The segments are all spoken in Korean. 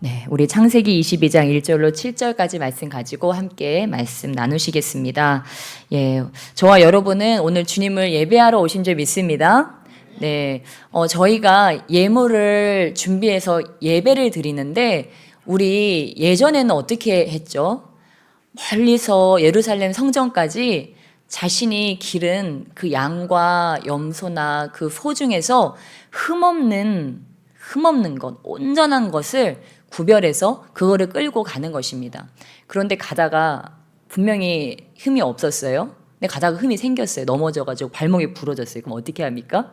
네, 우리 창세기 22장 1절로 7절까지 말씀 가지고 함께 말씀 나누시겠습니다. 예, 저와 여러분은 오늘 주님을 예배하러 오신 줄 믿습니다. 네, 저희가 예물을 준비해서 예배를 드리는데 우리 예전에는 어떻게 했죠? 멀리서 예루살렘 성전까지 자신이 기른 그 양과 염소나 그 소 중에서 흠없는 것, 온전한 것을 구별해서 그거를 끌고 가는 것입니다. 그런데 가다가 분명히 흠이 없었어요. 근데 가다가 흠이 생겼어요. 넘어져가지고 발목이 부러졌어요. 그럼 어떻게 합니까?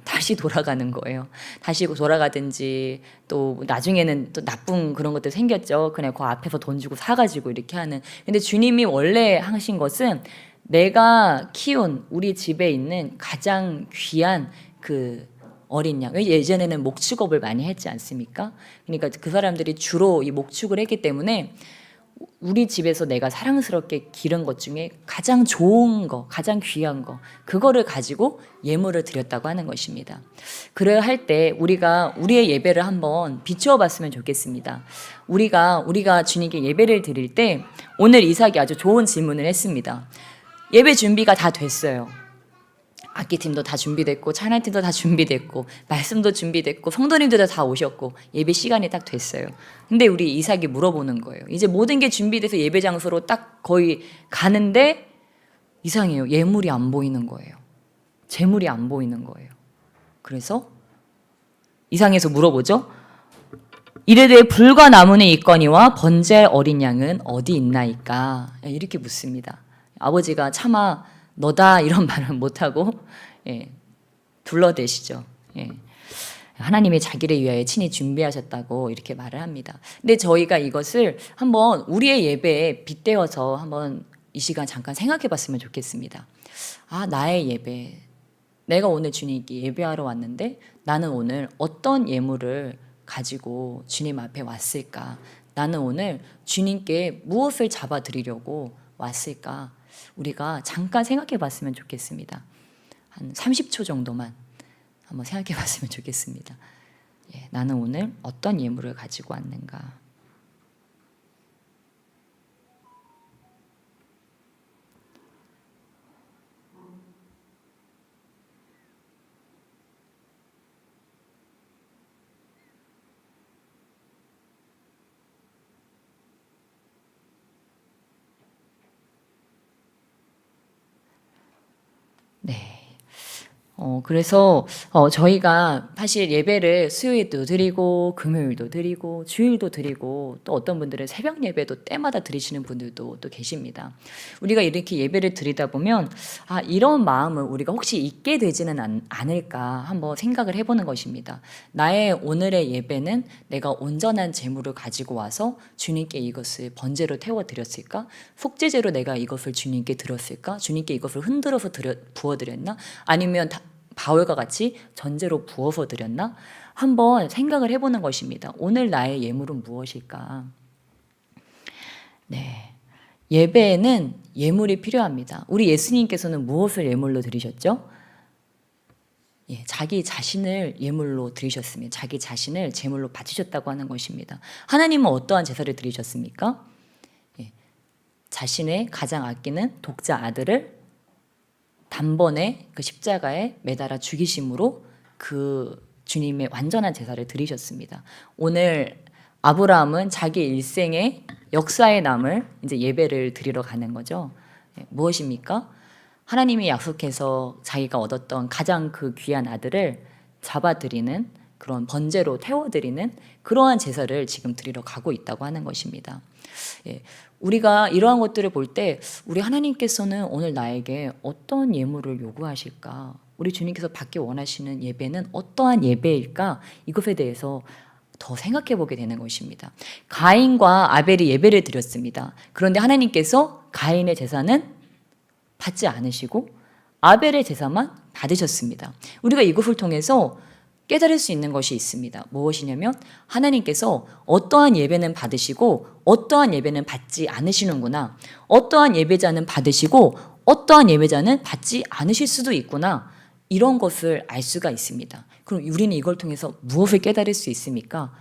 다시 돌아가는 거예요. 다시 돌아가든지 또 나중에는 또 나쁜 그런 것들 생겼죠. 그냥 그 앞에서 돈 주고 사가지고 이렇게 하는. 근데 주님이 원래 하신 것은 내가 키운 우리 집에 있는 가장 귀한 그 어린 양. 예전에는 목축업을 많이 했지 않습니까? 그러니까 그 사람들이 주로 이 목축을 했기 때문에 우리 집에서 내가 사랑스럽게 기른 것 중에 가장 좋은 거, 가장 귀한 거, 그거를 가지고 예물을 드렸다고 하는 것입니다. 그래야 할 때 우리가 우리의 예배를 한번 비추어 봤으면 좋겠습니다. 우리가 주님께 예배를 드릴 때 오늘 이삭이 아주 좋은 질문을 했습니다. 예배 준비가 다 됐어요. 악기팀도 다 준비됐고 찬양팀도 다 준비됐고 말씀도 준비됐고 성도님들도 다 오셨고 예배 시간이 딱 됐어요. 근데 우리 이삭이 물어보는 거예요. 이제 모든 게 준비돼서 예배 장소로 딱 거의 가는데 이상해요. 예물이 안 보이는 거예요. 재물이 안 보이는 거예요. 그래서 이상해서 물어보죠. 이르되 불과 나무는 있거니와 번제 어린 양은 어디 있나이까? 이렇게 묻습니다. 아버지가 차마 너다 이런 말을 못하고 둘러대시죠. 하나님이 자기를 위하여 친히 준비하셨다고 이렇게 말을 합니다. 근데 저희가 이것을 한번 우리의 예배에 빗대어서 한번 이 시간 잠깐 생각해 봤으면 좋겠습니다. 나의 예배, 내가 오늘 주님께 예배하러 왔는데 나는 오늘 어떤 예물을 가지고 주님 앞에 왔을까? 나는 오늘 주님께 무엇을 잡아드리려고 왔을까? 우리가 잠깐 생각해 봤으면 좋겠습니다. 한 30초 정도만 한번 생각해 봤으면 좋겠습니다. 나는 오늘 어떤 예물을 가지고 왔는가? 네. 그래서 저희가 사실 예배를 수요일도 드리고 금요일도 드리고 주일도 드리고 또 어떤 분들은 새벽 예배도 때마다 드리시는 분들도 또 계십니다. 우리가 이렇게 예배를 드리다 보면 이런 마음을 우리가 혹시 잊게 되지는 않을까 한번 생각을 해보는 것입니다. 나의 오늘의 예배는 내가 온전한 재물을 가지고 와서 주님께 이것을 번제로 태워드렸을까? 속죄제로 내가 이것을 주님께 드렸을까? 주님께 이것을 흔들어서 부어드렸나? 아니면 바울과 같이 전제로 부어서 드렸나? 한번 생각을 해보는 것입니다. 오늘 나의 예물은 무엇일까? 네, 예배에는 예물이 필요합니다. 우리 예수님께서는 무엇을 예물로 드리셨죠? 자기 자신을 예물로 드리셨습니다. 자기 자신을 제물로 바치셨다고 하는 것입니다. 하나님은 어떠한 제사를 드리셨습니까? 자신의 가장 아끼는 독자 아들을 단번에 그 십자가에 매달아 죽이심으로 그 주님의 완전한 제사를 드리셨습니다. 오늘 아브라함은 자기 일생의 역사에 남을 이제 예배를 드리러 가는 거죠. 무엇입니까? 하나님이 약속해서 자기가 얻었던 가장 그 귀한 아들을 잡아드리는 그런 번제로 태워드리는 그러한 제사를 지금 드리러 가고 있다고 하는 것입니다. 우리가 이러한 것들을 볼 때 우리 하나님께서는 오늘 나에게 어떤 예물을 요구하실까? 우리 주님께서 받기 원하시는 예배는 어떠한 예배일까? 이것에 대해서 더 생각해 보게 되는 것입니다. 가인과 아벨이 예배를 드렸습니다. 그런데 하나님께서 가인의 제사는 받지 않으시고 아벨의 제사만 받으셨습니다. 우리가 이것을 통해서 깨달을 수 있는 것이 있습니다. 무엇이냐면 하나님께서 어떠한 예배는 받으시고 어떠한 예배는 받지 않으시는구나. 어떠한 예배자는 받으시고 어떠한 예배자는 받지 않으실 수도 있구나. 이런 것을 알 수가 있습니다. 그럼 우리는 이걸 통해서 무엇을 깨달을 수 있습니까?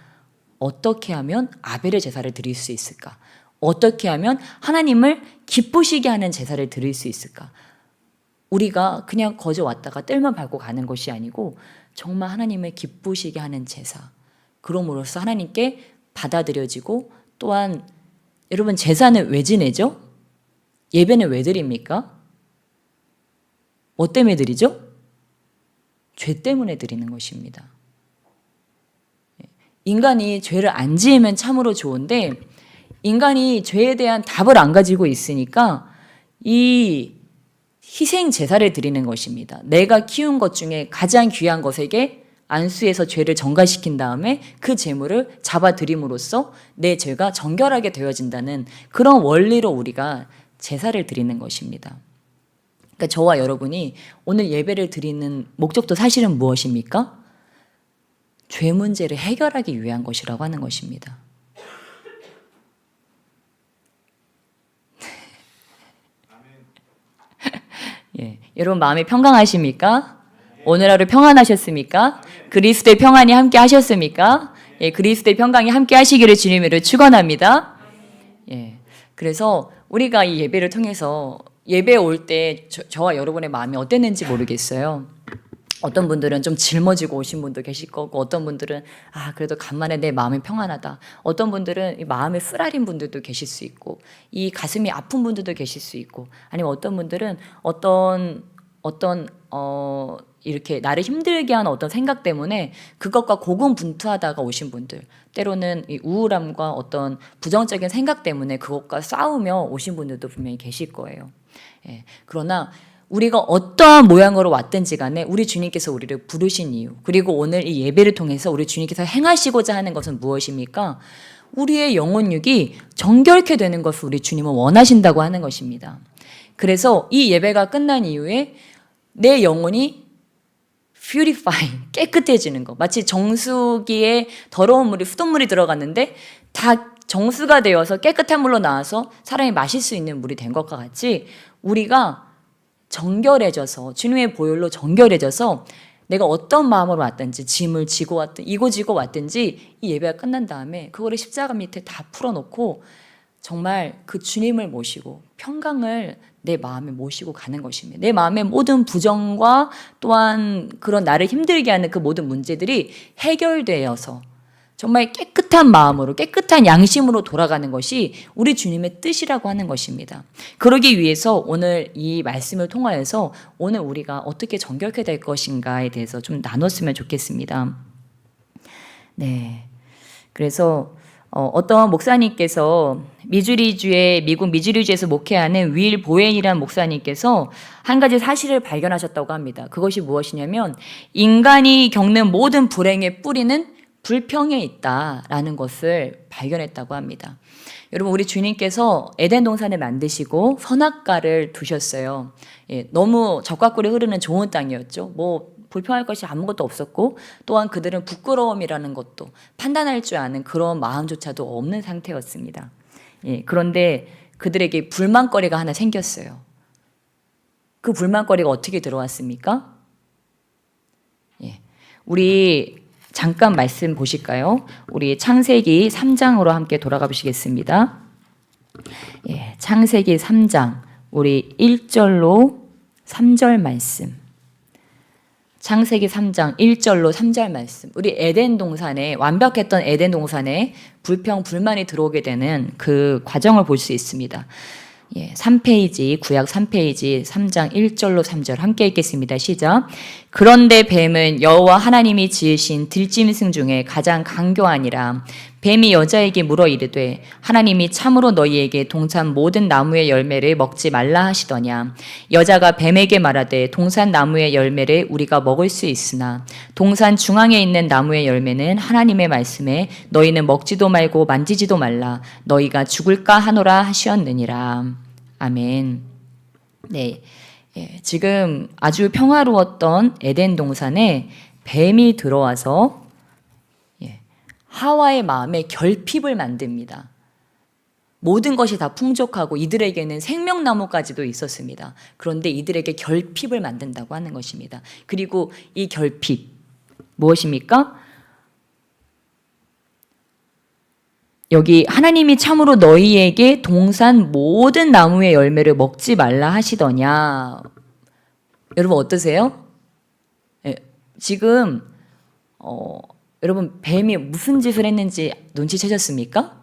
어떻게 하면 아벨의 제사를 드릴 수 있을까? 어떻게 하면 하나님을 기쁘시게 하는 제사를 드릴 수 있을까? 우리가 그냥 거저 왔다가 뜰만 밟고 가는 것이 아니고 정말 하나님을 기쁘시게 하는 제사. 그럼으로써 하나님께 받아들여지고, 또한 여러분, 제사는 왜 지내죠? 예배는 왜 드립니까? 뭐 때문에 드리죠? 죄 때문에 드리는 것입니다. 인간이 죄를 안 지으면 참으로 좋은데 인간이 죄에 대한 답을 안 가지고 있으니까 이 희생 제사를 드리는 것입니다. 내가 키운 것 중에 가장 귀한 것에게 안수해서 죄를 전가시킨 다음에 그 제물을 잡아드림으로써 내 죄가 정결하게 되어진다는 그런 원리로 우리가 제사를 드리는 것입니다. 그러니까 저와 여러분이 오늘 예배를 드리는 목적도 사실은 무엇입니까? 죄 문제를 해결하기 위한 것이라고 하는 것입니다. 예, 여러분 마음이 평강하십니까? 오늘 하루 평안하셨습니까? 그리스도의 평안이 함께 하셨습니까? 예, 그리스도의 평강이 함께 하시기를 주님으로 축원합니다. 예, 그래서 우리가 이 예배를 통해서 예배에 올 때 저와 여러분의 마음이 어땠는지 모르겠어요. 어떤 분들은 좀 짊어지고 오신 분도 계실 거고, 어떤 분들은 그래도 간만에 내 마음이 평안하다. 어떤 분들은 이 마음이 쓰라린 분들도 계실 수 있고, 이 가슴이 아픈 분들도 계실 수 있고, 아니면 어떤 분들은 이렇게 나를 힘들게 하는 어떤 생각 때문에 그것과 고군분투하다가 오신 분들, 때로는 이 우울함과 어떤 부정적인 생각 때문에 그것과 싸우며 오신 분들도 분명히 계실 거예요. 예, 그러나 우리가 어떠한 모양으로 왔든지 간에 우리 주님께서 우리를 부르신 이유, 그리고 오늘 이 예배를 통해서 우리 주님께서 행하시고자 하는 것은 무엇입니까? 우리의 영혼육이 정결케 되는 것을 우리 주님은 원하신다고 하는 것입니다. 그래서 이 예배가 끝난 이후에 내 영혼이 깨끗해지는 것. 마치 정수기에 더러운 물이, 수돗물이 들어갔는데 다 정수가 되어서 깨끗한 물로 나와서 사람이 마실 수 있는 물이 된 것과 같이 우리가 정결해져서, 주님의 보혈로 정결해져서 내가 어떤 마음으로 왔든지, 짐을 지고 왔든 이고 지고 왔든지 이 예배가 끝난 다음에 그거를 십자가 밑에 다 풀어놓고 정말 그 주님을 모시고 평강을 내 마음에 모시고 가는 것입니다. 내 마음의 모든 부정과 또한 그런 나를 힘들게 하는 그 모든 문제들이 해결되어서 정말 깨끗한 마음으로, 깨끗한 양심으로 돌아가는 것이 우리 주님의 뜻이라고 하는 것입니다. 그러기 위해서 오늘 이 말씀을 통하여서 오늘 우리가 어떻게 정결케 될 것인가에 대해서 좀 나눴으면 좋겠습니다. 네. 그래서 어떤 목사님께서 미국 미주리주에서 목회하는 윌 보웬이라는 목사님께서 한 가지 사실을 발견하셨다고 합니다. 그것이 무엇이냐면 인간이 겪는 모든 불행의 뿌리는 불평에 있다라는 것을 발견했다고 합니다. 여러분, 우리 주님께서 에덴 동산을 만드시고 선악과를 두셨어요. 예, 너무 적과 꿀이 흐르는 좋은 땅이었죠. 뭐 불평할 것이 아무것도 없었고, 또한 그들은 부끄러움이라는 것도 판단할 줄 아는 그런 마음조차도 없는 상태였습니다. 예, 그런데 그들에게 불만거리가 하나 생겼어요. 그 불만거리가 어떻게 들어왔습니까? 예, 우리 잠깐 말씀 보실까요? 우리 창세기 3장으로 함께 돌아가 보시겠습니다. 예, 창세기 3장 우리 1절로 3절 말씀. 창세기 3장 1절로 3절 말씀. 우리 에덴 동산에, 완벽했던 에덴 동산에 불평, 불만이 들어오게 되는 그 과정을 볼 수 있습니다. 예, 3페이지, 구약 3페이지 3장 1절로 3절 함께 읽겠습니다. 시작. 그런데 뱀은 여호와 하나님이 지으신 들짐승 중에 가장 강교하니라. 뱀이 여자에게 물어 이르되 하나님이 참으로 너희에게 동산 모든 나무의 열매를 먹지 말라 하시더냐. 여자가 뱀에게 말하되 동산 나무의 열매를 우리가 먹을 수 있으나 동산 중앙에 있는 나무의 열매는 하나님의 말씀에 너희는 먹지도 말고 만지지도 말라 너희가 죽을까 하노라 하시었느니라. 아멘. 네, 예, 지금 아주 평화로웠던 에덴 동산에 뱀이 들어와서 하와의 마음에 결핍을 만듭니다. 모든 것이 다 풍족하고 이들에게는 생명나무까지도 있었습니다. 그런데 이들에게 결핍을 만든다고 하는 것입니다. 그리고 이 결핍 무엇입니까? 여기 하나님이 참으로 너희에게 동산 모든 나무의 열매를 먹지 말라 하시더냐. 여러분 어떠세요? 예, 지금 여러분 뱀이 무슨 짓을 했는지 눈치채셨습니까?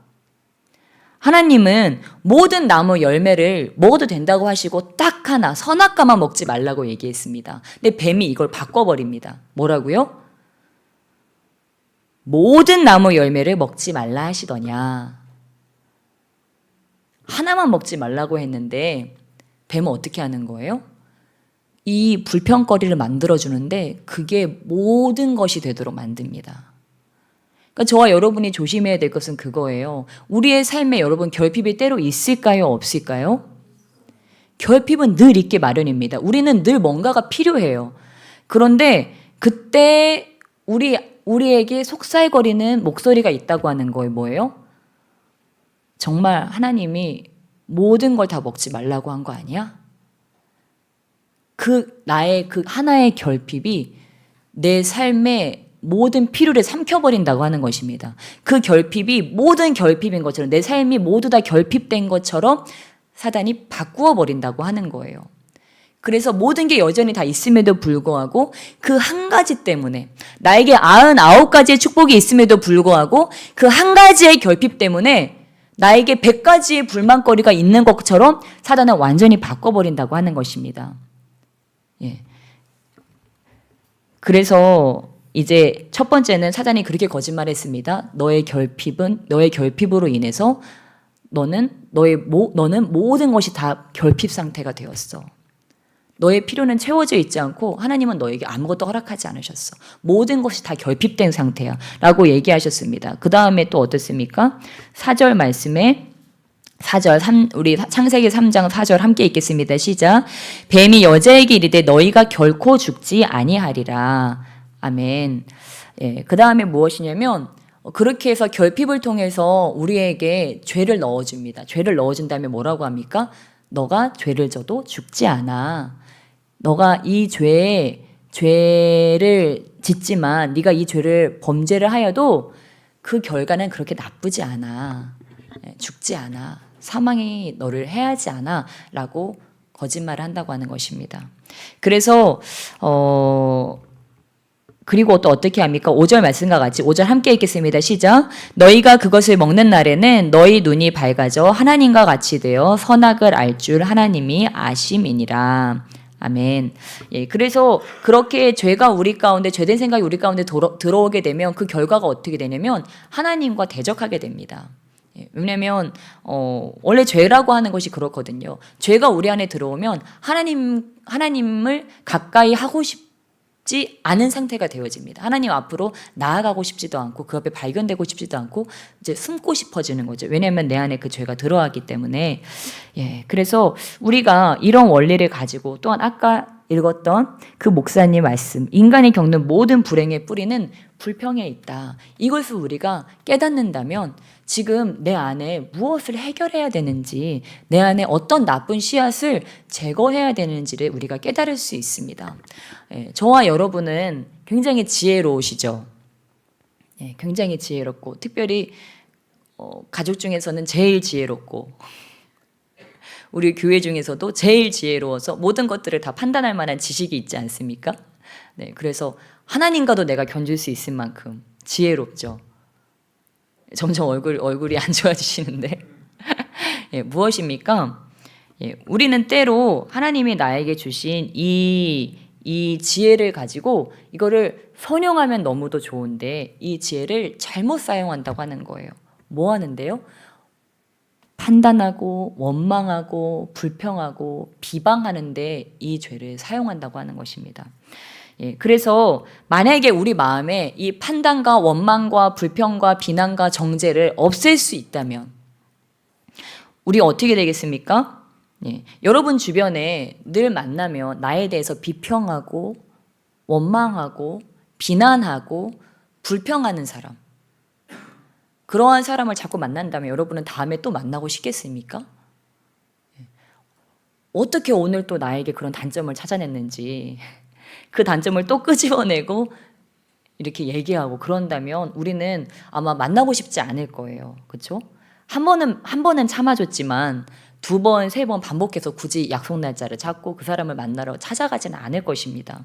하나님은 모든 나무 열매를 먹어도 된다고 하시고 딱 하나 선악과만 먹지 말라고 얘기했습니다. 근데 뱀이 이걸 바꿔버립니다. 뭐라고요? 모든 나무 열매를 먹지 말라 하시더냐. 하나만 먹지 말라고 했는데 뱀은 어떻게 하는 거예요? 이 불평거리를 만들어주는데 그게 모든 것이 되도록 만듭니다. 그러니까 저와 여러분이 조심해야 될 것은 그거예요. 우리의 삶에 여러분 결핍이 때로 있을까요? 없을까요? 결핍은 늘 있게 마련입니다. 우리는 늘 뭔가가 필요해요. 그런데 그때 우리에게 속살거리는 목소리가 있다고 하는 거예요. 뭐예요? 정말 하나님이 모든 걸 다 먹지 말라고 한 거 아니야? 나의 그 하나의 결핍이 내 삶의 모든 필요를 삼켜버린다고 하는 것입니다. 그 결핍이 모든 결핍인 것처럼 내 삶이 모두 다 결핍된 것처럼 사단이 바꾸어 버린다고 하는 거예요. 그래서 모든 게 여전히 다 있음에도 불구하고 그 한 가지 때문에 나에게 99가지의 축복이 있음에도 불구하고 그 한 가지의 결핍 때문에 나에게 100가지의 불만거리가 있는 것처럼 사단은 완전히 바꿔버린다고 하는 것입니다. 예. 그래서 이제 첫 번째는 사단이 그렇게 거짓말했습니다. 너의 결핍으로 인해서 너는 모든 것이 다 결핍 상태가 되었어. 너의 필요는 채워져 있지 않고 하나님은 너에게 아무것도 허락하지 않으셨어. 모든 것이 다 결핍된 상태야 라고 얘기하셨습니다. 그 다음에 또 어떻습니까? 4절 말씀에 우리 창세기 3장 4절 함께 읽겠습니다. 시작. 뱀이 여자에게 이르되 너희가 결코 죽지 아니하리라. 아멘. 예, 그 다음에 무엇이냐면 그렇게 해서 결핍을 통해서 우리에게 죄를 넣어줍니다. 죄를 넣어준 다음에 뭐라고 합니까? 너가 죄를 져도 죽지 않아. 너가 이 죄를 짓지만 네가 이 죄를 범죄를 하여도 그 결과는 그렇게 나쁘지 않아. 죽지 않아. 사망이 너를 해하지 않아. 라고 거짓말을 한다고 하는 것입니다. 그래서 그리고 또 어떻게 합니까? 5절 말씀과 같이 5절 함께 읽겠습니다. 시작. 너희가 그것을 먹는 날에는 너희 눈이 밝아져 하나님과 같이 되어 선악을 알 줄 하나님이 아심이니라. 아멘. 예, 그래서 그렇게 죄가 우리 가운데 죄된 생각이 우리 가운데 들어오게 되면 그 결과가 어떻게 되냐면 하나님과 대적하게 됩니다. 예, 왜냐하면 원래 죄라고 하는 것이 그렇거든요. 죄가 우리 안에 들어오면 하나님을 가까이 하고 싶지 않은 상태가 되어집니다. 하나님 앞으로 나아가고 싶지도 않고 그 앞에 발견되고 싶지도 않고 이제 숨고 싶어지는 거죠. 왜냐하면 내 안에 그 죄가 들어왔기 때문에. 예, 그래서 우리가 이런 원리를 가지고 또한 아까 읽었던 그 목사님 말씀, 인간이 겪는 모든 불행의 뿌리는 불평에 있다. 이것을 우리가 깨닫는다면 지금 내 안에 무엇을 해결해야 되는지, 내 안에 어떤 나쁜 씨앗을 제거해야 되는지를 우리가 깨달을 수 있습니다. 예, 저와 여러분은 굉장히 지혜로우시죠. 예, 굉장히 지혜롭고 특별히 가족 중에서는 제일 지혜롭고 우리 교회 중에서도 제일 지혜로워서 모든 것들을 다 판단할 만한 지식이 있지 않습니까? 네, 그래서 하나님과도 내가 견줄 수 있을 만큼 지혜롭죠. 점점 얼굴이 안 좋아지시는데 예, 무엇입니까? 예, 우리는 때로 하나님이 나에게 주신 이 지혜를 가지고 이거를 선용하면 너무도 좋은데 이 지혜를 잘못 사용한다고 하는 거예요. 뭐 하는데요? 판단하고 원망하고 불평하고 비방하는데 이 죄를 사용한다고 하는 것입니다. 예, 그래서 만약에 우리 마음에 이 판단과 원망과 불평과 비난과 정죄를 없앨 수 있다면 우리 어떻게 되겠습니까? 예, 여러분 주변에 늘 만나면 나에 대해서 비평하고 원망하고 비난하고 불평하는 사람, 그러한 사람을 자꾸 만난다면 여러분은 다음에 또 만나고 싶겠습니까? 어떻게 오늘 또 나에게 그런 단점을 찾아냈는지 그 단점을 또 끄집어내고 이렇게 얘기하고 그런다면 우리는 아마 만나고 싶지 않을 거예요. 그렇죠? 한 번은 참아줬지만 두 번, 세 번 반복해서 굳이 약속 날짜를 잡고 그 사람을 만나러 찾아가지는 않을 것입니다.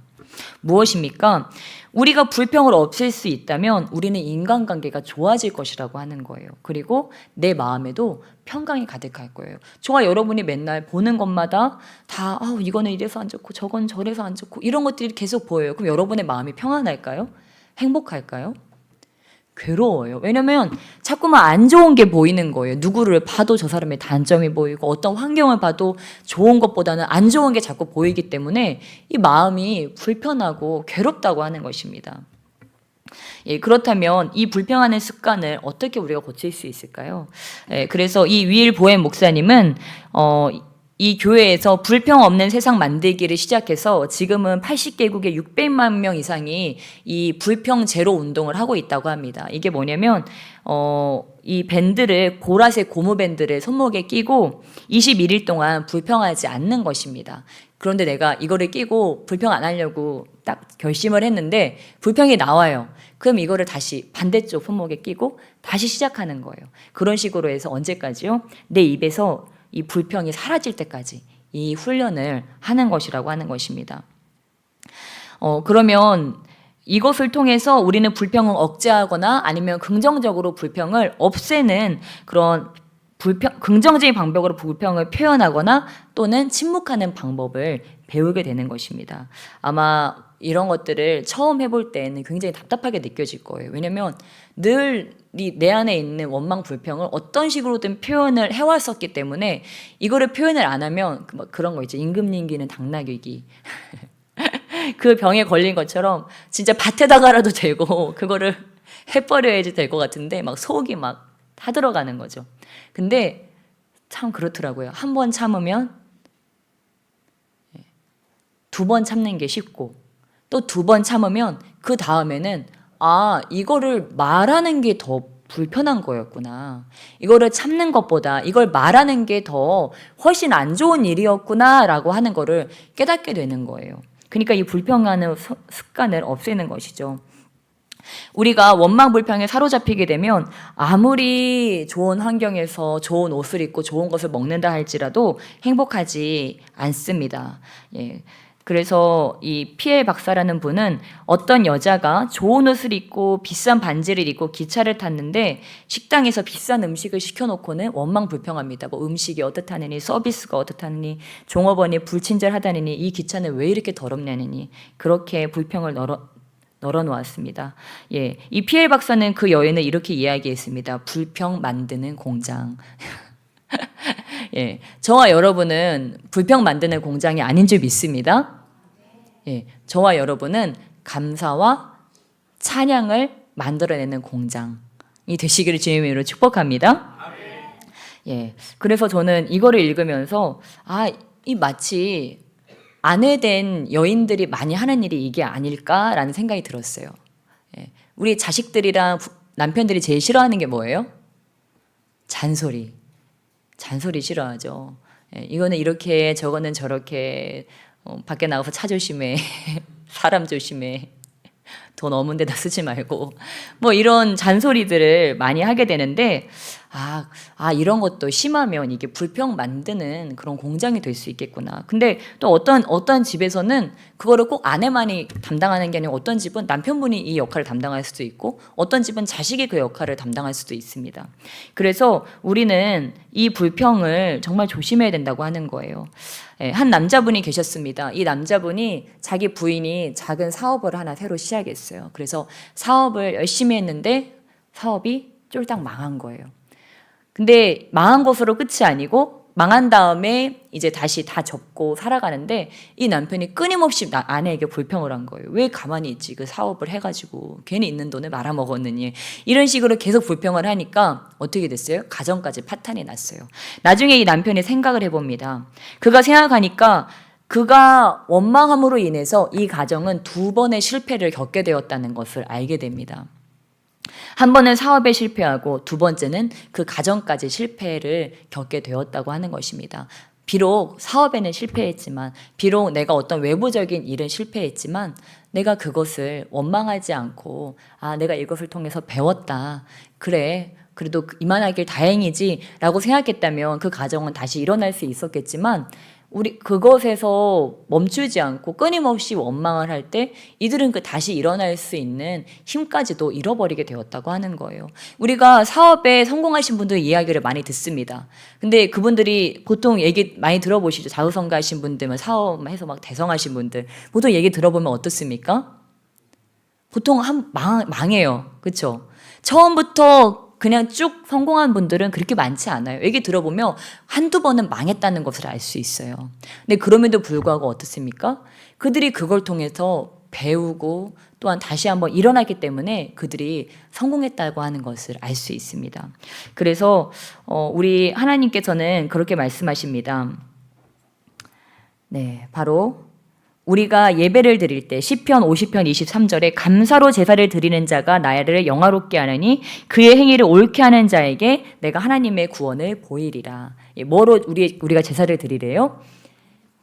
무엇입니까? 우리가 불평을 없앨 수 있다면 우리는 인간관계가 좋아질 것이라고 하는 거예요. 그리고 내 마음에도 평강이 가득할 거예요. 저와 여러분이 맨날 보는 것마다 다 이거는 이래서 안 좋고 저건 저래서 안 좋고 이런 것들이 계속 보여요. 그럼 여러분의 마음이 평안할까요? 행복할까요? 괴로워요. 왜냐면 자꾸만 안 좋은 게 보이는 거예요. 누구를 봐도 저 사람의 단점이 보이고 어떤 환경을 봐도 좋은 것보다는 안 좋은 게 자꾸 보이기 때문에 이 마음이 불편하고 괴롭다고 하는 것입니다. 예, 그렇다면 이 불평하는 습관을 어떻게 우리가 고칠 수 있을까요? 그래서 이 위일 보hem 목사님은 이 교회에서 불평 없는 세상 만들기를 시작해서 지금은 80개국에 600만 명 이상이 이 불평 제로 운동을 하고 있다고 합니다. 이게 뭐냐면 이 밴드를 보라색 고무 밴드를 손목에 끼고 21일 동안 불평하지 않는 것입니다. 그런데 내가 이거를 끼고 불평 안 하려고 딱 결심을 했는데 불평이 나와요. 그럼 이거를 다시 반대쪽 손목에 끼고 다시 시작하는 거예요. 그런 식으로 해서 언제까지요? 내 입에서 이 불평이 사라질 때까지 이 훈련을 하는 것이라고 하는 것입니다. 그러면 이것을 통해서 우리는 불평을 억제하거나 아니면 긍정적으로 불평을 없애는 그런 긍정적인 방법으로 불평을 표현하거나 또는 침묵하는 방법을 배우게 되는 것입니다. 아마 이런 것들을 처음 해볼 때는 굉장히 답답하게 느껴질 거예요. 왜냐면 늘 내 안에 있는 원망 불평을 어떤 식으로든 표현을 해왔었기 때문에 이거를 표현을 안 하면 그런 거 있죠. 임금님기는 당나귀기. 그 병에 걸린 것처럼 진짜 밭에다가라도 대고 그거를 해버려야지 될 것 같은데 막 속이 막 타들어가는 거죠. 근데 참 그렇더라고요. 한 번 참으면 두 번 참는 게 쉽고 또 두 번 참으면 그 다음에는 이거를 말하는 게 더 불편한 거였구나. 이거를 참는 것보다 이걸 말하는 게 더 훨씬 안 좋은 일이었구나라고 하는 거를 깨닫게 되는 거예요. 그러니까 이 불평하는 습관을 없애는 것이죠. 우리가 원망 불평에 사로잡히게 되면 아무리 좋은 환경에서 좋은 옷을 입고 좋은 것을 먹는다 할지라도 행복하지 않습니다. 예. 그래서 이 피엘 박사라는 분은 어떤 여자가 좋은 옷을 입고 비싼 반지를 입고 기차를 탔는데 식당에서 비싼 음식을 시켜놓고는 원망 불평합니다. 뭐 음식이 어떻다느니 서비스가 어떻다느니 종업원이 불친절하다느니 이 기차는 왜 이렇게 더럽냐느니 그렇게 불평을 널어놓았습니다. 예, 이 피엘 박사는 그 여인을 이렇게 이야기했습니다. 불평 만드는 공장. 예, 저와 여러분은 불평 만드는 공장이 아닌 줄 믿습니다. 예, 저와 여러분은 감사와 찬양을 만들어내는 공장이 되시기를 주님의 이름으로 축복합니다. 예, 그래서 저는 이거를 읽으면서 이 마치 아내된 여인들이 많이 하는 일이 이게 아닐까라는 생각이 들었어요. 예, 우리 자식들이랑 남편들이 제일 싫어하는 게 뭐예요? 잔소리 싫어하죠. 예, 이거는 이렇게 저거는 저렇게 밖에 나가서 차 조심해 사람 조심해 돈 없는 데다 쓰지 말고 뭐 이런 잔소리들을 많이 하게 되는데 이런 것도 심하면 이게 불평 만드는 그런 공장이 될 수 있겠구나. 근데 또 어떤 집에서는 그거를 꼭 아내만이 담당하는 게 아니라 어떤 집은 남편분이 이 역할을 담당할 수도 있고 어떤 집은 자식이 그 역할을 담당할 수도 있습니다. 그래서 우리는 이 불평을 정말 조심해야 된다고 하는 거예요. 한 남자분이 계셨습니다. 이 남자분이 자기 부인이 작은 사업을 하나 새로 시작했어요. 그래서 사업을 열심히 했는데 사업이 쫄딱 망한 거예요. 근데 망한 것으로 끝이 아니고 망한 다음에 이제 다시 다 접고 살아가는데 이 남편이 끊임없이 아내에게 불평을 한 거예요. 왜 가만히 있지? 그 사업을 해가지고 괜히 있는 돈을 말아먹었느니 이런 식으로 계속 불평을 하니까 어떻게 됐어요? 가정까지 파탄이 났어요. 나중에 이 남편이 생각을 해봅니다. 그가 생각하니까 그가 원망함으로 인해서 이 가정은 2번의 실패를 겪게 되었다는 것을 알게 됩니다. 한 번은 사업에 실패하고 두 번째는 그 가정까지 실패를 겪게 되었다고 하는 것입니다. 비록 사업에는 실패했지만 비록 내가 어떤 외부적인 일은 실패했지만 내가 그것을 원망하지 않고 내가 이것을 통해서 배웠다. 그래. 그래도 이만하길 다행이지 라고 생각했다면 그 가정은 다시 일어날 수 있었겠지만 우리 그것에서 멈추지 않고 끊임없이 원망을 할 때 이들은 그 다시 일어날 수 있는 힘까지도 잃어버리게 되었다고 하는 거예요. 우리가 사업에 성공하신 분들 이야기를 많이 듣습니다. 근데 그분들이 보통 얘기 많이 들어보시죠. 자우성가하신 분들, 사업해서 막 대성하신 분들 보통 얘기 들어보면 어떻습니까? 보통 망해요. 그렇죠? 처음부터 그냥 쭉 성공한 분들은 그렇게 많지 않아요. 얘기 들어보면 한두 번은 망했다는 것을 알 수 있어요. 근데 그럼에도 불구하고 어떻습니까? 그들이 그걸 통해서 배우고 또한 다시 한번 일어나기 때문에 그들이 성공했다고 하는 것을 알 수 있습니다. 그래서 우리 하나님께서는 그렇게 말씀하십니다. 네, 바로 우리가 예배를 드릴 때 시편 50편 23절에 감사로 제사를 드리는 자가 나를 영화롭게 하느니 그의 행위를 옳게 하는 자에게 내가 하나님의 구원을 보이리라. 뭐로 우리가 제사를 드리래요?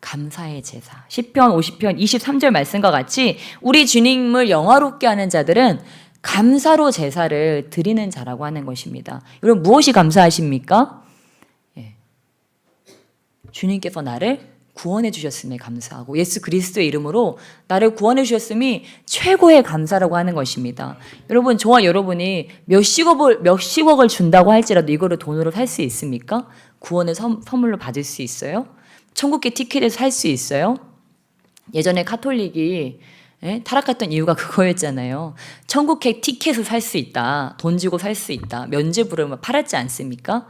감사의 제사. 시편 50편 23절 말씀과 같이 우리 주님을 영화롭게 하는 자들은 감사로 제사를 드리는 자라고 하는 것입니다. 여러분 무엇이 감사하십니까? 주님께서 나를 구원해 주셨음에 감사하고 예수 그리스도의 이름으로 나를 구원해 주셨음이 최고의 감사라고 하는 것입니다. 여러분 저와 여러분이 몇십억을 준다고 할지라도 이거를 돈으로 살 수 있습니까? 구원을 선물로 받을 수 있어요? 천국계 티켓을 살 수 있어요? 예전에 카톨릭이 타락했던 이유가 그거였잖아요. 천국계 티켓을 살 수 있다. 돈 주고 살 수 있다. 면죄부를 팔았지 않습니까?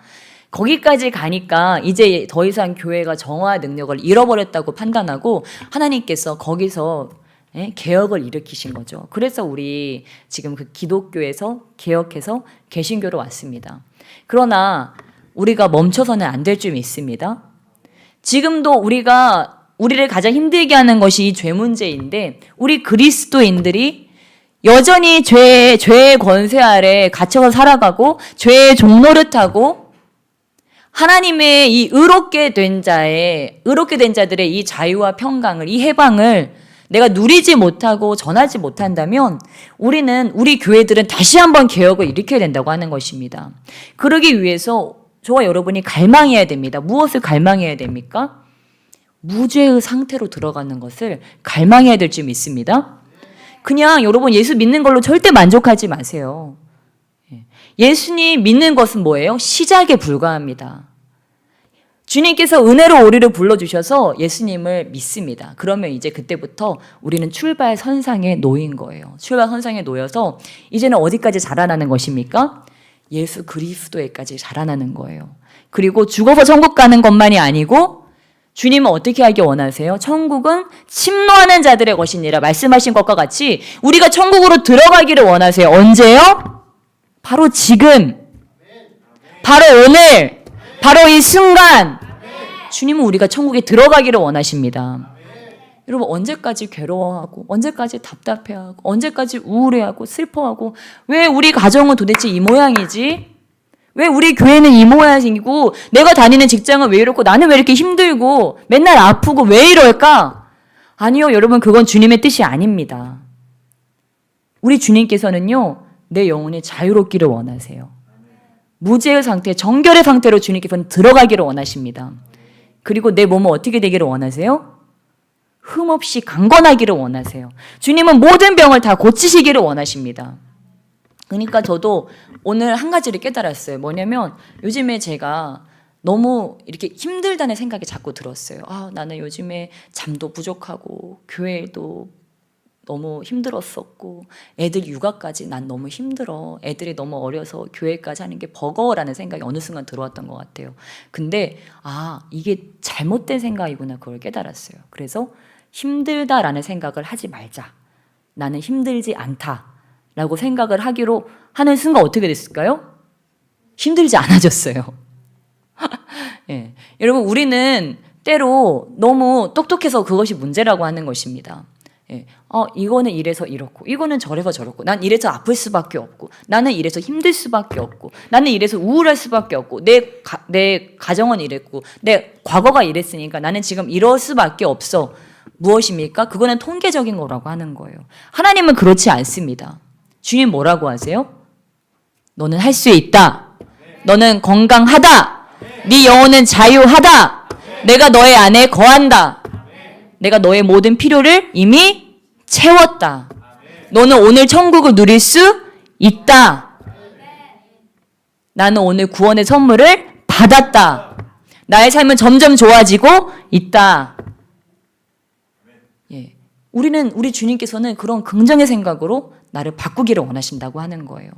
거기까지 가니까 이제 더 이상 교회가 정화 능력을 잃어버렸다고 판단하고 하나님께서 거기서 개혁을 일으키신 거죠. 그래서 우리 지금 그 기독교에서 개혁해서 개신교로 왔습니다. 그러나 우리가 멈춰서는 안 될 점이 있습니다. 지금도 우리를 가장 힘들게 하는 것이 이 죄 문제인데 우리 그리스도인들이 여전히 죄의 권세 아래 갇혀서 살아가고 죄의 종노릇하고 하나님의 이 의롭게 된 자들의 이 자유와 평강을, 이 해방을 내가 누리지 못하고 전하지 못한다면 우리 교회들은 다시 한번 개혁을 일으켜야 된다고 하는 것입니다. 그러기 위해서 저와 여러분이 갈망해야 됩니다. 무엇을 갈망해야 됩니까? 무죄의 상태로 들어가는 것을 갈망해야 될 줄 믿습니다. 그냥 여러분 예수 믿는 걸로 절대 만족하지 마세요. 예수님 믿는 것은 뭐예요? 시작에 불과합니다. 주님께서 은혜로 우리를 불러주셔서 예수님을 믿습니다. 그러면 이제 그때부터 우리는 출발 선상에 놓인 거예요. 출발 선상에 놓여서 이제는 어디까지 자라나는 것입니까? 예수 그리스도에까지 자라나는 거예요. 그리고 죽어서 천국 가는 것만이 아니고 주님은 어떻게 하기 원하세요? 천국은 침노하는 자들의 것이니라 말씀하신 것과 같이 우리가 천국으로 들어가기를 원하세요. 언제요? 바로 지금, 바로 오늘, 바로 이 순간 주님은 우리가 천국에 들어가기를 원하십니다. 여러분 언제까지 괴로워하고 언제까지 답답해하고 언제까지 우울해하고 슬퍼하고 왜 우리 가정은 도대체 이 모양이지? 왜 우리 교회는 이 모양이고 내가 다니는 직장은 왜 이렇고 나는 왜 이렇게 힘들고 맨날 아프고 왜 이럴까? 아니요 여러분 그건 주님의 뜻이 아닙니다. 우리 주님께서는요 내 영혼이 자유롭기를 원하세요. 무죄의 상태, 정결의 상태로 주님께서는 들어가기를 원하십니다. 그리고 내 몸은 어떻게 되기를 원하세요? 흠없이 강건하기를 원하세요. 주님은 모든 병을 다 고치시기를 원하십니다. 그러니까 저도 오늘 한 가지를 깨달았어요. 뭐냐면 요즘에 제가 너무 이렇게 힘들다는 생각이 자꾸 들었어요. 나는 요즘에 잠도 부족하고 교회도 너무 힘들었었고 애들 육아까지 난 너무 힘들어. 애들이 너무 어려서 교회까지 하는 게 버거워라는 생각이 어느 순간 들어왔던 것 같아요. 근데 이게 잘못된 생각이구나 그걸 깨달았어요. 그래서 힘들다라는 생각을 하지 말자. 나는 힘들지 않다라고 생각을 하기로 하는 순간 어떻게 됐을까요? 힘들지 않아졌어요. 예. 여러분 우리는 때로 너무 똑똑해서 그것이 문제라고 하는 것입니다. 예. 이거는 이래서 이렇고 이거는 저래서 저렇고 난 이래서 아플 수밖에 없고 나는 이래서 힘들 수밖에 없고 나는 이래서 우울할 수밖에 없고 내 가정은 이랬고 내 과거가 이랬으니까 나는 지금 이럴 수밖에 없어. 무엇입니까? 그거는 통계적인 거라고 하는 거예요. 하나님은 그렇지 않습니다. 주님 뭐라고 하세요? 너는 할 수 있다. 너는 건강하다. 네 영혼은 자유하다. 내가 너의 안에 거한다. 내가 너의 모든 필요를 이미 채웠다. 너는 오늘 천국을 누릴 수 있다. 나는 오늘 구원의 선물을 받았다. 나의 삶은 점점 좋아지고 있다. 예. 우리 주님께서는 그런 긍정의 생각으로 나를 바꾸기를 원하신다고 하는 거예요.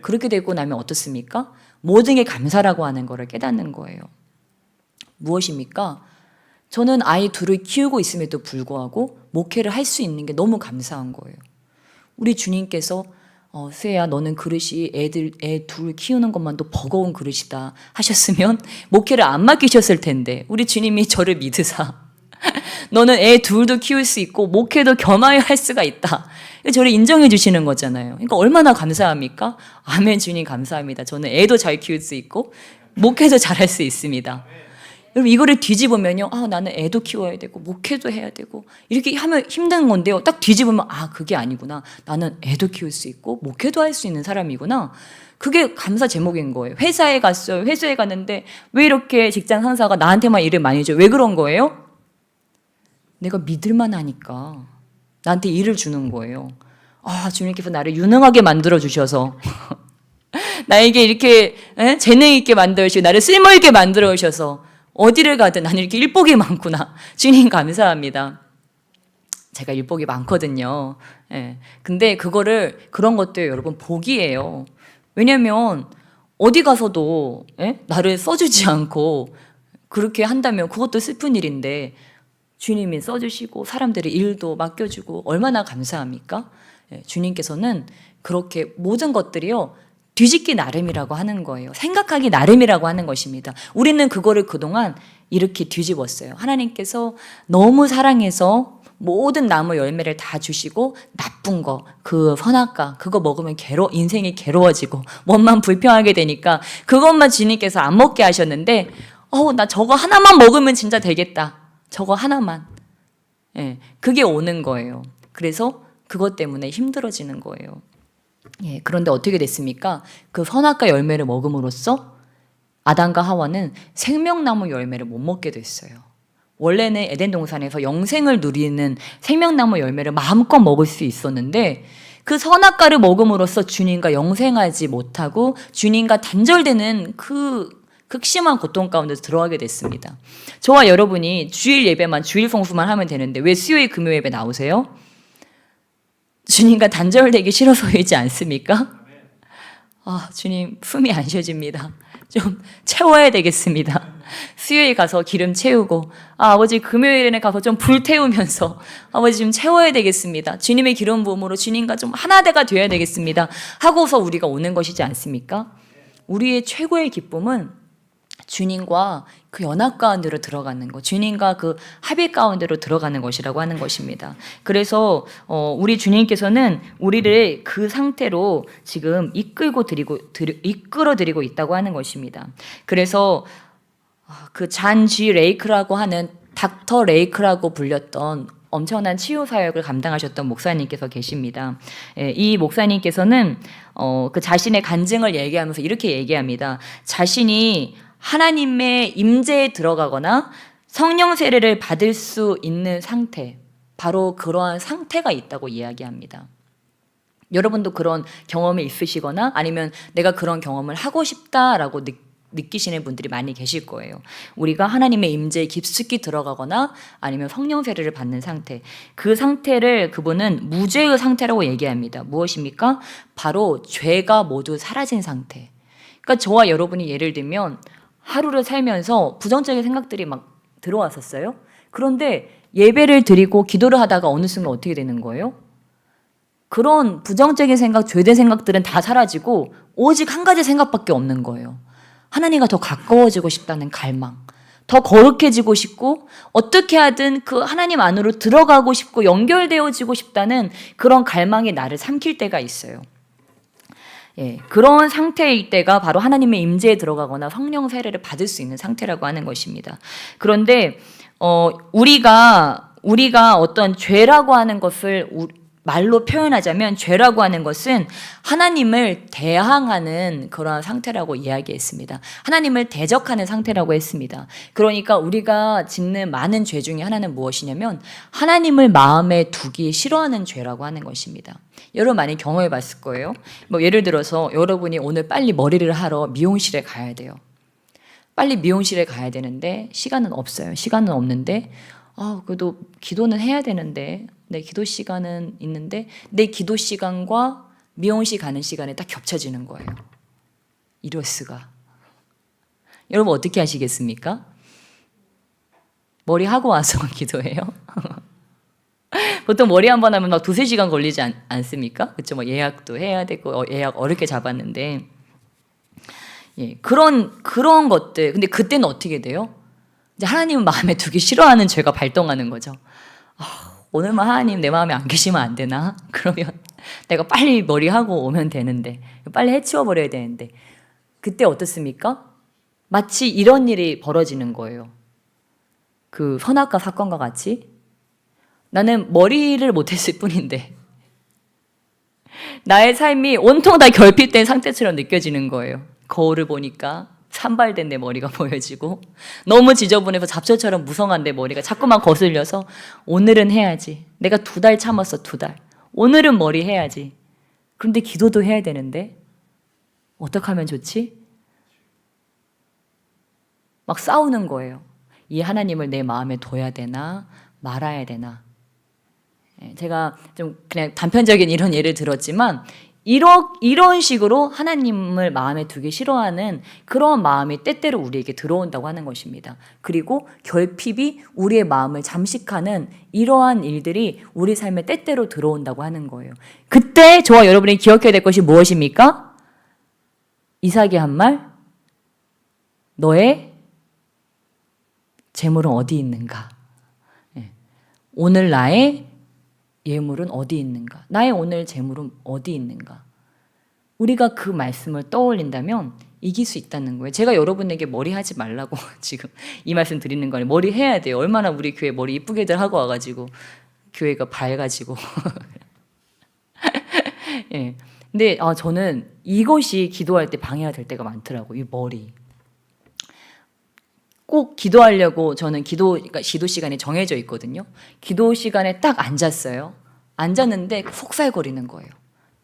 그렇게 되고 나면 어떻습니까? 모든 게 감사라고 하는 것을 깨닫는 거예요. 무엇입니까? 저는 아이 둘을 키우고 있음에도 불구하고 목회를 할 수 있는 게 너무 감사한 거예요. 우리 주님께서 수혜야 너는 그릇이 애 둘 키우는 것만도 버거운 그릇이다 하셨으면 목회를 안 맡기셨을 텐데 우리 주님이 저를 믿으사 너는 애 둘도 키울 수 있고 목회도 겸하여 할 수가 있다. 저를 인정해 주시는 거잖아요. 그러니까 얼마나 감사합니까? 아멘 주님 감사합니다. 저는 애도 잘 키울 수 있고 목회도 잘할 수 있습니다. 여러분 이거를 뒤집으면요. 나는 애도 키워야 되고 목회도 해야 되고 이렇게 하면 힘든 건데요. 딱 뒤집으면 그게 아니구나. 나는 애도 키울 수 있고 목회도 할 수 있는 사람이구나. 그게 감사 제목인 거예요. 회사에 갔어요. 회사에 갔는데 왜 이렇게 직장 상사가 나한테만 일을 많이 줘요? 왜 그런 거예요? 내가 믿을만 하니까 나한테 일을 주는 거예요. 주님께서 나를 유능하게 만들어 주셔서 나에게 이렇게 재능 있게 만들어 주시고 나를 쓸모 있게 만들어 주셔서 어디를 가든 나는 이렇게 일복이 많구나. 주님 감사합니다. 제가 일복이 많거든요. 근데 그런 것도 여러분 복이에요. 왜냐면 어디 가서도 나를 써주지 않고 그렇게 한다면 그것도 슬픈 일인데 주님이 써주시고 사람들이 일도 맡겨주고 얼마나 감사합니까? 주님께서는 그렇게 모든 것들이요. 뒤집기 나름이라고 하는 거예요. 생각하기 나름이라고 하는 것입니다. 우리는 그거를 그동안 이렇게 뒤집었어요. 하나님께서 너무 사랑해서 모든 나무 열매를 다 주시고 나쁜 거, 그 선악과 그거 먹으면 인생이 괴로워지고 몸만 불평하게 되니까 그것만 주님께서 안 먹게 하셨는데 나 저거 하나만 먹으면 진짜 되겠다. 저거 하나만. 그게 오는 거예요. 그래서 그것 때문에 힘들어지는 거예요. 그런데 어떻게 됐습니까? 그 선악과 열매를 먹음으로써 아담과 하와는 생명나무 열매를 못 먹게 됐어요. 원래는 에덴 동산에서 영생을 누리는 생명나무 열매를 마음껏 먹을 수 있었는데 그 선악과를 먹음으로써 주님과 영생하지 못하고 주님과 단절되는 그 극심한 고통 가운데 들어가게 됐습니다. 저와 여러분이 주일 예배만 주일 성수만 하면 되는데 왜 수요일 금요 예배 나오세요? 주님과 단절되기 싫어서이지 않습니까? 주님 숨이 안 쉬어집니다. 좀 채워야 되겠습니다. 수요일 가서 기름 채우고 아버지 금요일에 가서 좀 불태우면서 아버지 좀 채워야 되겠습니다. 주님의 기름 부음으로 주님과 좀 하나되가 되어야 되겠습니다. 하고서 우리가 오는 것이지 않습니까? 우리의 최고의 기쁨은 주님과 그 연합 가운데로 들어가는 것, 주님과 그 합의 가운데로 들어가는 것이라고 하는 것입니다. 그래서 우리 주님께서는 우리를 그 상태로 지금 이끌어 드리고 있다고 하는 것입니다. 그래서 그 잔 G 레이크라고 하는 닥터 레이크라고 불렸던 엄청난 치유 사역을 감당하셨던 목사님께서 계십니다. 이 목사님께서는 그 자신의 간증을 얘기하면서 이렇게 얘기합니다. 자신이 하나님의 임재에 들어가거나 성령 세례를 받을 수 있는 상태, 바로 그러한 상태가 있다고 이야기합니다. 여러분도 그런 경험이 있으시거나 아니면 내가 그런 경험을 하고 싶다라고 느끼시는 분들이 많이 계실 거예요. 우리가 하나님의 임재에 깊숙이 들어가거나 아니면 성령 세례를 받는 상태, 그 상태를 그분은 무죄의 상태라고 얘기합니다. 무엇입니까? 바로 죄가 모두 사라진 상태. 그러니까 저와 여러분이 예를 들면 하루를 살면서 부정적인 생각들이 막 들어왔었어요. 그런데 예배를 드리고 기도를 하다가 어느 순간 어떻게 되는 거예요? 그런 부정적인 생각, 죄된 생각들은 다 사라지고 오직 한 가지 생각밖에 없는 거예요. 하나님과 더 가까워지고 싶다는 갈망, 더 거룩해지고 싶고 어떻게 하든 그 하나님 안으로 들어가고 싶고 연결되어지고 싶다는 그런 갈망이 나를 삼킬 때가 있어요. 그런 상태일 때가 바로 하나님의 임재에 들어가거나 성령 세례를 받을 수 있는 상태라고 하는 것입니다. 그런데 우리가 우리가 어떤 죄라고 하는 것을 말로 표현하자면 죄라고 하는 것은 하나님을 대항하는 그러한 상태라고 이야기했습니다. 하나님을 대적하는 상태라고 했습니다. 그러니까 우리가 짓는 많은 죄 중에 하나는 무엇이냐면 하나님을 마음에 두기 싫어하는 죄라고 하는 것입니다. 여러분 많이 경험해 봤을 거예요. 뭐 예를 들어서 여러분이 오늘 빨리 머리를 하러 미용실에 가야 돼요. 빨리 미용실에 가야 되는데 시간은 없어요. 시간은 없는데 그래도 기도는 해야 되는데 내 기도 시간은 있는데 내 기도 시간과 미용실 가는 시간에 딱 겹쳐지는 거예요. 이럴 수가. 여러분 어떻게 하시겠습니까? 머리 하고 와서 기도해요? 보통 머리 한 번 하면 막 2-3시간 걸리지 않습니까? 그렇죠? 뭐 예약도 해야 되고 예약 어렵게 잡았는데 예, 그런 것들. 근데 그때는 어떻게 돼요? 이제 하나님은 마음에 두기 싫어하는 죄가 발동하는 거죠. 오늘만 하나님 내 마음에 안 계시면 안 되나? 그러면 내가 빨리 머리하고 오면 되는데 빨리 해치워버려야 되는데 그때 어떻습니까? 마치 이런 일이 벌어지는 거예요. 그 선악과 사건과 같이 나는 머리를 못했을 뿐인데 나의 삶이 온통 다 결핍된 상태처럼 느껴지는 거예요. 거울을 보니까 산발된 내 머리가 보여지고 너무 지저분해서 잡초처럼 무성한 내 머리가 자꾸만 거슬려서 오늘은 해야지. 내가 2달 참았어, 2달. 오늘은 머리 해야지. 그런데 기도도 해야 되는데 어떻게 하면 좋지? 막 싸우는 거예요. 이 하나님을 내 마음에 둬야 되나 말아야 되나. 제가 좀 그냥 단편적인 이런 예를 들었지만 이런 식으로 하나님을 마음에 두기 싫어하는 그런 마음이 때때로 우리에게 들어온다고 하는 것입니다. 그리고 결핍이 우리의 마음을 잠식하는 이러한 일들이 우리 삶에 때때로 들어온다고 하는 거예요. 그때 저와 여러분이 기억해야 될 것이 무엇입니까? 이삭이 한 말, 너의 재물은 어디 있는가? 오늘 나의 예물은 어디 있는가? 나의 오늘 재물은 어디 있는가? 우리가 그 말씀을 떠올린다면 이길 수 있다는 거예요. 제가 여러분에게 머리 하지 말라고 지금 이 말씀 드리는 거 아니에요. 머리 해야 돼요. 얼마나 우리 교회 머리 이쁘게들 하고 와가지고 교회가 밝아지고. 예. 근데 저는 이것이 기도할 때 방해가 될 때가 많더라고요. 이 머리. 꼭 기도하려고 저는 기도 시간이 정해져 있거든요. 기도 시간에 딱 앉았어요. 앉았는데 속살거리는 거예요.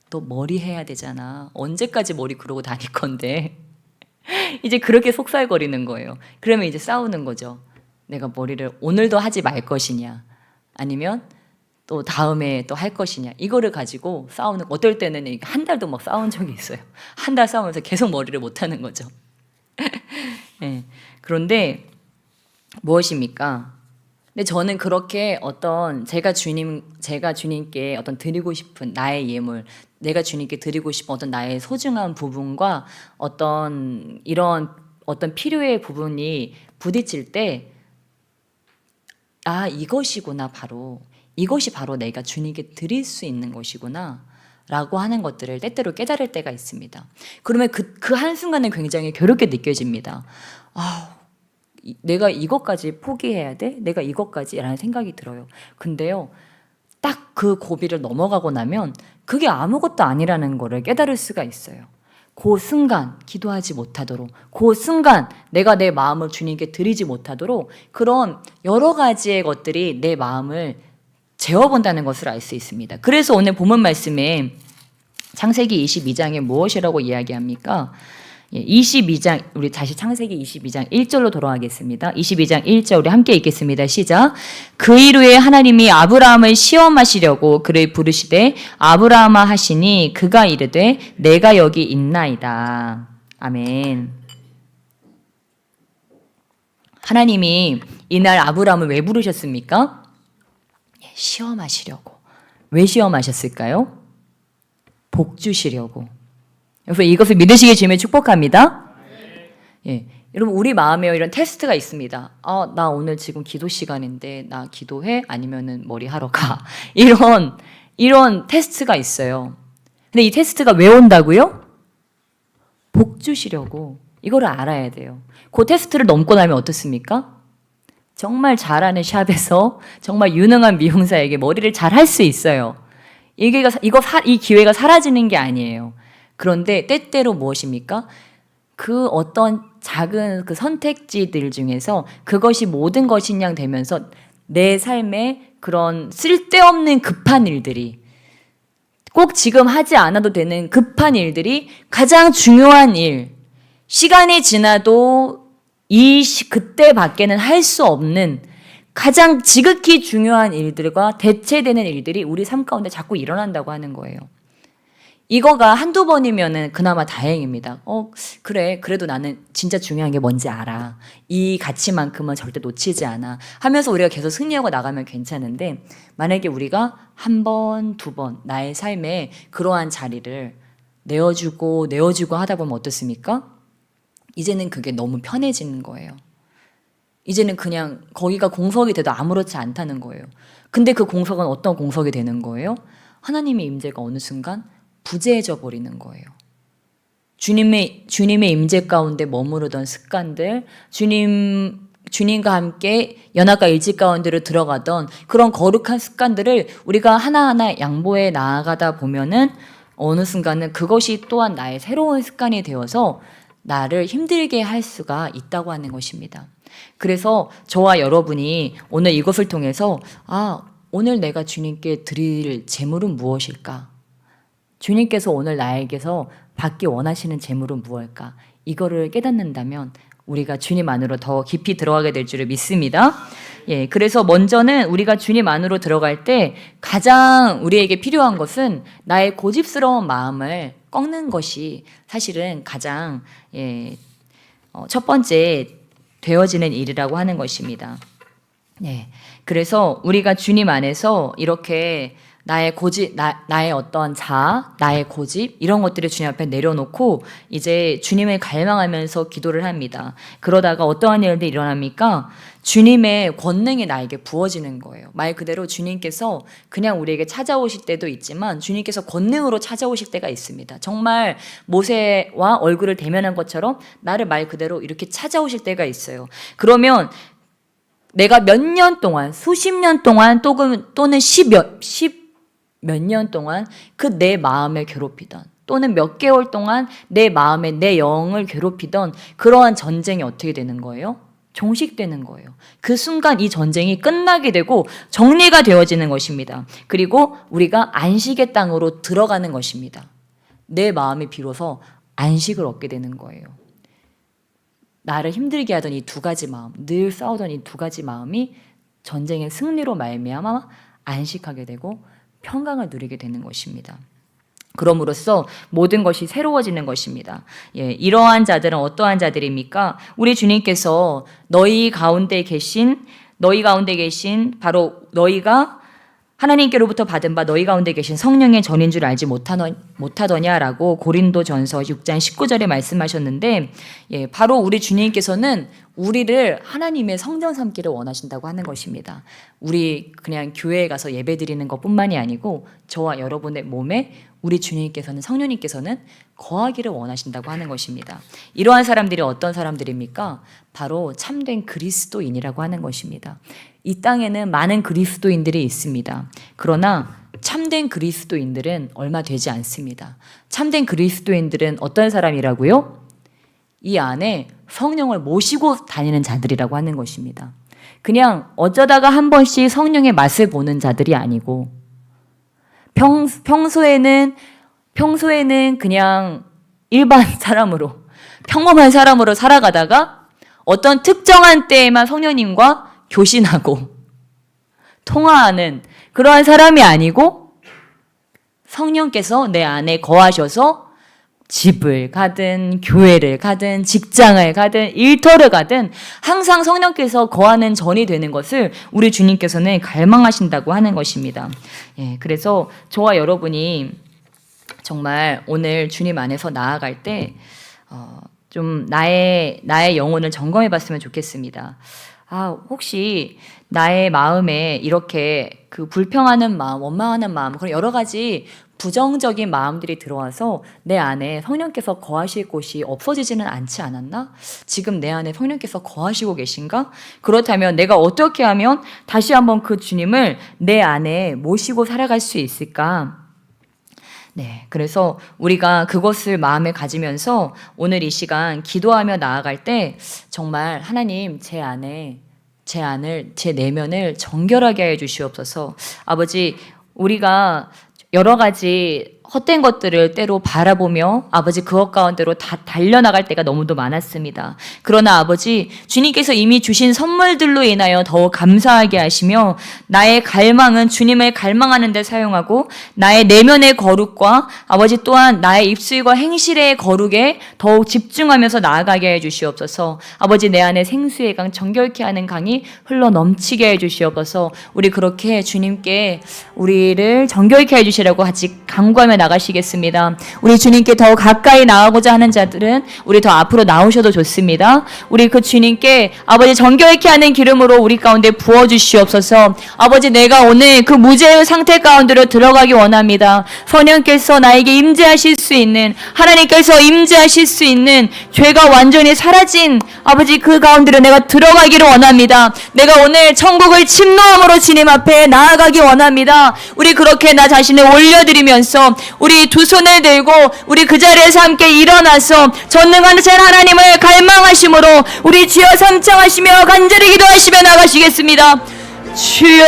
너 머리 해야 되잖아. 언제까지 머리 그러고 다닐 건데. 이제 그렇게 속살거리는 거예요. 그러면 이제 싸우는 거죠. 내가 머리를 오늘도 하지 말 것이냐 아니면 또 다음에 또 할 것이냐 이거를 가지고 싸우는. 어떨 때는 한 달도 막 싸운 적이 있어요. 한 달 싸우면서 계속 머리를 못 하는 거죠. 네. 그런데 무엇입니까? 근데 저는 그렇게 제가 주님께 어떤 드리고 싶은 나의 예물, 내가 주님께 드리고 싶은 어떤 나의 소중한 부분과 어떤 필요의 부분이 부딪힐 때, 이것이구나, 이것이 바로 내가 주님께 드릴 수 있는 것이구나 라고 하는 것들을 때때로 깨달을 때가 있습니다. 그러면 그 한순간은 굉장히 괴롭게 느껴집니다. 내가 이것까지 포기해야 돼? 내가 이것까지? 라는 생각이 들어요. 근데요, 딱 그 고비를 넘어가고 나면 그게 아무것도 아니라는 거를 깨달을 수가 있어요. 그 순간 기도하지 못하도록, 그 순간 내가 내 마음을 주님께 드리지 못하도록 그런 여러 가지의 것들이 내 마음을 재워본다는 것을 알 수 있습니다. 그래서 오늘 본문 말씀에 창세기 22장에 무엇이라고 이야기합니까? 22장, 우리 다시 창세기 22장 1절로 돌아가겠습니다. 22장 1절 우리 함께 읽겠습니다. 시작. 그 일 후에 하나님이 아브라함을 시험하시려고 그를 부르시되 아브라함아 하시니 그가 이르되 내가 여기 있나이다. 아멘. 하나님이 이날 아브라함을 왜 부르셨습니까? 시험하시려고. 왜 시험하셨을까요? 복 주시려고. 그래서 이것을 믿으시기 주님의 축복합니다. 예, 여러분 우리 마음에 이런 테스트가 있습니다. 나 오늘 지금 기도 시간인데 나 기도해? 아니면은 머리 하러 가? 이런 테스트가 있어요. 근데 이 테스트가 왜 온다고요? 복 주시려고. 이거를 알아야 돼요. 그 테스트를 넘고 나면 어떻습니까? 정말 잘하는 샵에서 정말 유능한 미용사에게 머리를 잘 할 수 있어요. 이 기회가 사라지는 게 아니에요. 그런데 때때로 무엇입니까? 그 어떤 작은 그 선택지들 중에서 그것이 모든 것인 양 되면서 내 삶에 그런 쓸데없는 급한 일들이, 꼭 지금 하지 않아도 되는 급한 일들이 가장 중요한 일, 시간이 지나도 그때밖에는 할 수 없는 가장 지극히 중요한 일들과 대체되는 일들이 우리 삶 가운데 자꾸 일어난다고 하는 거예요. 이거가 한두 번이면은 그나마 다행입니다. 그래. 그래도 나는 진짜 중요한 게 뭔지 알아. 이 가치만큼은 절대 놓치지 않아. 하면서 우리가 계속 승리하고 나가면 괜찮은데, 만약에 우리가 한 번, 두 번, 나의 삶에 그러한 자리를 내어주고 하다 보면 어떻습니까? 이제는 그게 너무 편해지는 거예요. 이제는 그냥 거기가 공석이 돼도 아무렇지 않다는 거예요. 근데 그 공석은 어떤 공석이 되는 거예요? 하나님의 임재가 어느 순간 부재해져 버리는 거예요. 주님의 임재 가운데 머무르던 습관들, 주님과 함께 연합과 일치 가운데로 들어가던 그런 거룩한 습관들을 우리가 하나하나 양보해 나아가다 보면은 어느 순간은 그것이 또한 나의 새로운 습관이 되어서 나를 힘들게 할 수가 있다고 하는 것입니다. 그래서 저와 여러분이 오늘 이것을 통해서 오늘 내가 주님께 드릴 제물은 무엇일까? 주님께서 오늘 나에게서 받기 원하시는 제물은 무엇일까? 이거를 깨닫는다면 우리가 주님 안으로 더 깊이 들어가게 될 줄을 믿습니다. 그래서 먼저는 우리가 주님 안으로 들어갈 때 가장 우리에게 필요한 것은 나의 고집스러운 마음을 꺾는 것이 사실은 가장 첫 번째 되어지는 일이라고 하는 것입니다. 그래서 우리가 주님 안에서 이렇게 나의 고집, 나의 어떤 나의 고집 이런 것들을 주님 앞에 내려놓고 이제 주님을 갈망하면서 기도를 합니다. 그러다가 어떠한 일들이 일어납니까? 주님의 권능이 나에게 부어지는 거예요. 말 그대로 주님께서 그냥 우리에게 찾아오실 때도 있지만 주님께서 권능으로 찾아오실 때가 있습니다. 정말 모세와 얼굴을 대면한 것처럼 나를 말 그대로 이렇게 찾아오실 때가 있어요. 그러면 내가 몇 년 동안, 수십 년 동안 또는 몇 년 동안 그 내 마음을 괴롭히던 또는 몇 개월 동안 내 마음에 내 영을 괴롭히던 그러한 전쟁이 어떻게 되는 거예요? 종식되는 거예요. 그 순간 이 전쟁이 끝나게 되고 정리가 되어지는 것입니다. 그리고 우리가 안식의 땅으로 들어가는 것입니다. 내 마음이 비로소 안식을 얻게 되는 거예요. 나를 힘들게 하던 이 두 가지 마음, 늘 싸우던 이 두 가지 마음이 전쟁의 승리로 말미암아 안식하게 되고 평강을 누리게 되는 것입니다. 그럼으로써 모든 것이 새로워지는 것입니다. 이러한 자들은 어떠한 자들입니까? 우리 주님께서 너희 가운데 계신 바로 너희가 하나님께로부터 받은 바 너희 가운데 계신 성령의 전인 줄 알지 못하더냐라고 고린도전서 6장 19절에 말씀하셨는데, 바로 우리 주님께서는 우리를 하나님의 성전 삼기를 원하신다고 하는 것입니다. 우리 그냥 교회에 가서 예배드리는 것뿐만이 아니고 저와 여러분의 몸에 우리 주님께서는, 성령님께서는 거하기를 원하신다고 하는 것입니다. 이러한 사람들이 어떤 사람들입니까? 바로 참된 그리스도인이라고 하는 것입니다. 이 땅에는 많은 그리스도인들이 있습니다. 그러나 참된 그리스도인들은 얼마 되지 않습니다. 참된 그리스도인들은 어떤 사람이라고요? 이 안에 성령을 모시고 다니는 자들이라고 하는 것입니다. 그냥 어쩌다가 한 번씩 성령의 맛을 보는 자들이 아니고 평소에는 그냥 일반 사람으로, 평범한 사람으로 살아가다가 어떤 특정한 때에만 성령님과 교신하고 통화하는 그러한 사람이 아니고 성령께서 내 안에 거하셔서 집을 가든 교회를 가든 직장을 가든 일터를 가든 항상 성령께서 거하는 전이 되는 것을 우리 주님께서는 갈망하신다고 하는 것입니다. 그래서 저와 여러분이 정말 오늘 주님 안에서 나아갈 때 좀 나의 영혼을 점검해 봤으면 좋겠습니다. 혹시 나의 마음에 이렇게 그 불평하는 마음, 원망하는 마음, 그런 여러 가지 부정적인 마음들이 들어와서 내 안에 성령께서 거하실 곳이 없어지지는 않지 않았나? 지금 내 안에 성령께서 거하시고 계신가? 그렇다면 내가 어떻게 하면 다시 한번 그 주님을 내 안에 모시고 살아갈 수 있을까? 네, 그래서 우리가 그것을 마음에 가지면서 오늘 이 시간 기도하며 나아갈 때 정말 하나님 제 안을, 제 내면을 정결하게 해 주시옵소서. 아버지, 우리가 여러 가지 헛된 것들을 때로 바라보며 아버지 그것 가운데로 다 달려나갈 때가 너무도 많았습니다. 그러나 아버지 주님께서 이미 주신 선물들로 인하여 더욱 감사하게 하시며 나의 갈망은 주님을 갈망하는 데 사용하고 나의 내면의 거룩과 아버지 또한 나의 입술과 행실의 거룩에 더욱 집중하면서 나아가게 해 주시옵소서. 아버지 내 안에 생수의 강 정결케 하는 강이 흘러 넘치게 해 주시옵소서. 우리 그렇게 주님께 우리를 정결케 해 주시라고 같이 간구하며 나가시겠습니다. 우리 주님께 더 가까이 나아가고자 하는 자들은 우리 더 앞으로 나오셔도 좋습니다. 우리 그 주님께 아버지 정결케 하는 기름으로 우리 가운데 부어주시옵소서. 아버지 내가 오늘 그 무죄의 상태 가운데로 들어가기 원합니다. 성령께서 나에게 임재하실 수 있는, 하나님께서 임재하실 수 있는 죄가 완전히 사라진 아버지 그 가운데로 내가 들어가기를 원합니다. 내가 오늘 천국을 침노함으로 주님 앞에 나아가기 원합니다. 우리 그렇게 나 자신을 올려드리면서 우리 두 손을 들고 우리 그 자리에서 함께 일어나서 전능하신 하나님을 갈망하심으로 우리 주여 삼창하시며 간절히 기도하시며 나가시겠습니다. 주여